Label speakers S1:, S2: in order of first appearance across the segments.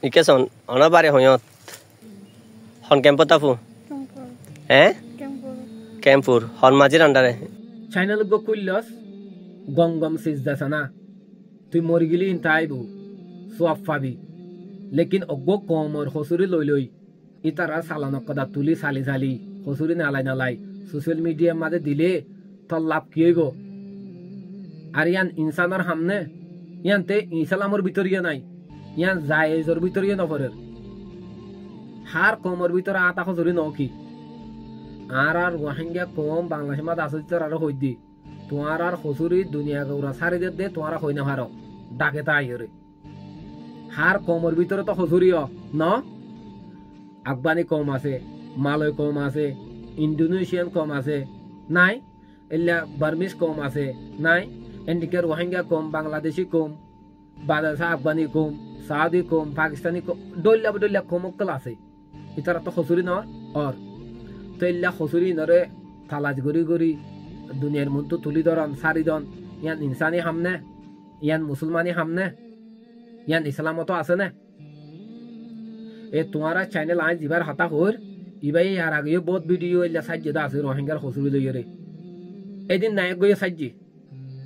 S1: Ike son ona bare hoyot hon campot afu eh campur hon majir andare
S2: channel go kullos gongom sizdasana তুই মরি গেলি তাইবু সোয়াব পাবি লেকিন অগ্গ কমর হসুরি লই লই ইতারা সালানক কদা তুলি সালি সালি হসুরি নালাই নালাই সোশ্যাল মিডিয়ার মাঝে দিলে তোর লাভ কি হইব আর ইয়ান ইনসানের সামনে ইয়ানতে ইসলামর ভিতরিয়ে নাই ইয়ান জায়েজর ভিতরিয়ে নফরের হার কমর ভিতরে আতা হসুরি ন কি আর রোহিঙ্গা কম বাংলাদেশ মাঝে আসতে আর হই দি তোমার আর হসুরি দুনিয়া গৌরা সারি দে তোমার হই না হার ডাকে তাই রে হার কমর ভিতরে তো হসুরিও ন আফগানি কম আছে মালয় কম আছে ইন্দোনেশিয়ান কম আছে নাই এলা বার্মিস কম আছে নাই এন্ডিকে রোহিঙ্গা কম বাংলাদেশি কম বাংলাদেশা আফগানি কম সাউদি কম পাকিস্তানি কম ডল্লা কমকল আছে ইতারা তো হসুরি ন আর তো এলা হসুরি নরে তালাজ গড়ি গড়ি দুনিয়ার মধ্যে তুলি ধরন সারি দন ইয়ান ইনসানি হামনে ইয়ান মুসলমানি হামনে ইয়ান ইসলামতো আছে না এ তোমারা চ্যানেল আজ ইবার হতা হর ইবাই আর আগে বহুত ভিডিও এলা সাজ্জে দা আছে রোহিঙ্গার হসুরি লইরে এদিন নায়ক গয়ে সাজ্জি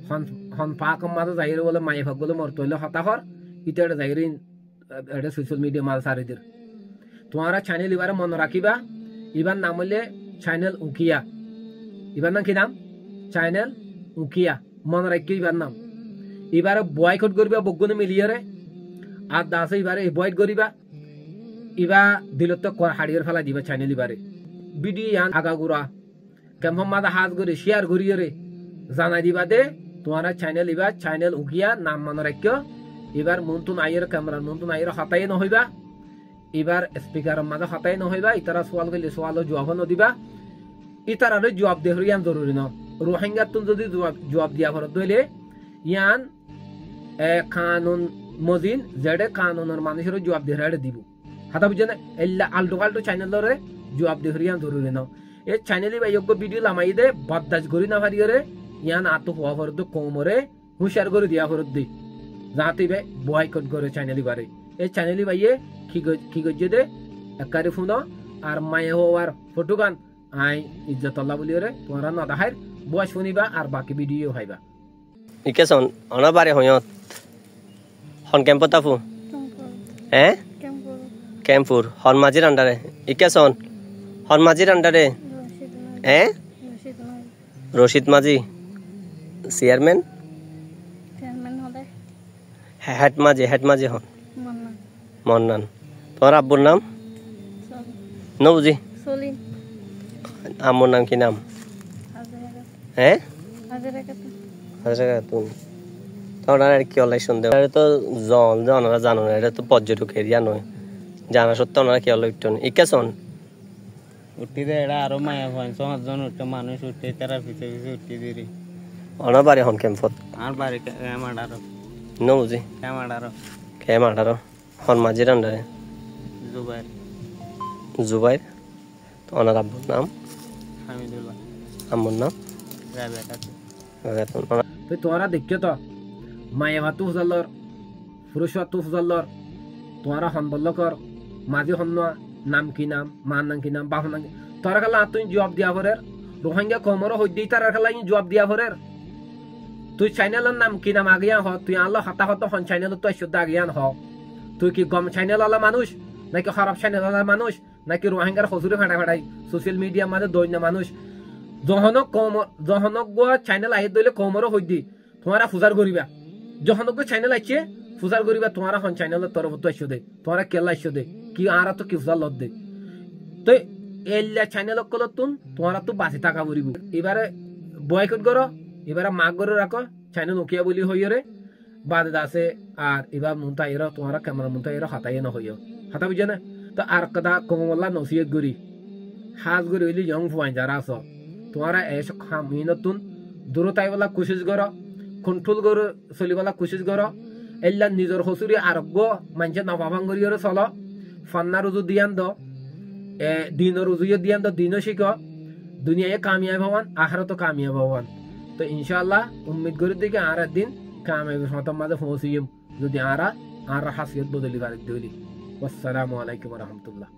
S2: হন হন পাকম মাঝে যাইরে বলে মাই ভাগ বলে মরতো হইলে হতা হর ইতেড়ে যাইরে এটা সোশ্যাল মিডিয়া মাঝে সারিদের তোমারা চ্যানেল ইবারে মনে রাখিবা ইবার নাম হলে চ্যানেল উকিয়া ইবার নাম কি নাম চ্যানেল উকিয়া মনে রাখি ইবার নাম এবারে বয়কট করিবা বগুনে মিলিয়ে আর দাসে এবারে বয়কট করিবা ইবা দিলত হাড়িয়ে ফেলা দিবা চ্যানেল এবারে ভিডিও ইয়ান আগাগুড়া কেমন মাদা হাত করে শেয়ার করিয়ে রে জানাই দিবা দে তোমার চ্যানেল এবার চ্যানেল উকিয়া নাম মনে রাখিও এবার মন্তুন আইয়ের ক্যামেরার মন্তুন আইয়ের হতাই নহইবা এবার স্পিকারের মাঝে হতাই নহইবা ইতারা সোয়াল গেলে সোয়াল জবাব নদিবা ইতারারে জবাব দেহর ইয়ান জরুরি ন রোহিঙ্গার তুন যদি জবাব দিয়া ভরত দইলে ইয়ান কানুন মজিন যেডে কানুনের মানুষের জবাব দেহরে দিব হাতা বুঝে না এল্লা আল্টো আল্টো চ্যানেলরে জবাব দেহর ইয়ান জরুরি ন এ চ্যানেলে বা যোগ্য ভিডিও লামাই দে বদাজ করি না পারিয়ে ইয়ান আত হওয়া ভরত কমরে হুঁশিয়ার করে দিয়া ভরত দি যাতে বে বয়কট করে চ্যানেলি বারে এই চ্যানেলি বাইয়ে কি গজ্জে দে একারে ফুনো আর মায়ে হওয়ার ফটো গান আই ইজ্জত আল্লাহ বলিয়ে রে তোমরা না দেখার বয়স শুনিবা আর বাকি video হাইবা
S1: Ike son ona bare hoyot hon campot afu eh campur hon majir andare Ike son hon majir andare eh Roshid Maji chairman
S3: হবে
S1: head maji hon Monnan তোমার আব্বুর নাম নবজি
S3: সলিম
S1: আম্মুর নাম কি নাম হ্যাঁ
S3: হাজারা
S1: তুমি তোমরা আর কি অলাই শুনতে এটা তো ওনারা জানো না এটা তো পর্যটক এরিয়া নয় জানা সত্ত্বেও ওনারা কি অলাই উঠতেন ইকাশন
S4: উঠি দে এটা আরো মায়া হয় 5জন উঠে মানুষ উঠে তারা পিছে পিছে উঠি দিরি
S1: ওনার বাড়ি হন ক্যাম্পত
S4: আর বাড়ি ক্যামাডারো
S1: নবজি ক্যামাডারো হন মাঝির আন্ডারে জুবাইর তো ওনার আব্বুর নাম
S4: হামিদুল্লাহ
S1: আম্মুর নাম
S2: তো তোরা দেখছো তো মায়ে ভাতু হুজাল্লর পুরুষ ভাতু হুজাল্লর তোরা হন বলল কর মাঝে হন নাম কি নাম মার নাম কি নাম বাপ নাম তোরা কালা তুই জবাব দিয়া ভরের রোহিঙ্গা কমর হই দিই তারা কালা জবাব দিয়া ভরের তুই চ্যানেলের নাম কি নাম আগিয়া হ তুই আল্লাহ হাতা হত হন চ্যানেল তো শুদ্ধ আগিয়ান হ তুই কি গম চ্যানেল আলা মানুষ নাকি খারাপ চ্যানেল আলা মানুষ নাকি রোহিঙ্গার হজুরে ফাটা ফাটাই সোশ্যাল মিডিয়ার মাঝে দৈন্য মানুষ জহনক চ্যানেল আহি দইলে কমরও হই দি তোমারা ফুজার করিবা জহনক চ্যানেল আইছে ফুজার করিবা তোমারা হন চ্যানেলের তরফ তো আইসো দে তোমরা কেলা আইসো দে কি আরা তো কি ফুজার লত দে তো এল্লা চ্যানেল কল তুন তোমরা তো বাঁচি টাকা বলিব এবারে বয়কট করো এবারে মাগ করে রাখো চ্যানেল উকিয়া বলি হইরে বাদ আছে আর এবার মুন্তাইরা তোমরা ক্যামেরা মুন্তাইরা হাতাই না হইও হাতা বুঝে না তো আর কদা কমলা নসিয়ত গরি হাজ গরি হইলি জং ফুয়াই যারা আছো তোমরা এসব মিনতুন দূরতাইওয়ালা কোশিশ করো কন্ট্রোল করে চলিবালা কোশিশ করো এল্লা নিজের হসুরি আরোগ্য মানুষের নভাবাং করিয়ে চলো ফান্না রুজু দিয়ান দ দিনের রুজুয়ে দিয়ান দ দিনও শিখ দুনিয়ায় কামিয়াব হওয়ান আখারত কামিয়াব হওয়ান তো ইনশাআল্লাহ উম্মিদ করি দিকে আর একদিন কামিয়াবের মাঝে পৌঁছিম যদি আর হাসিয়ত বদলি পারি আসসালামু আলাইকুম রহমতুল্লাহ।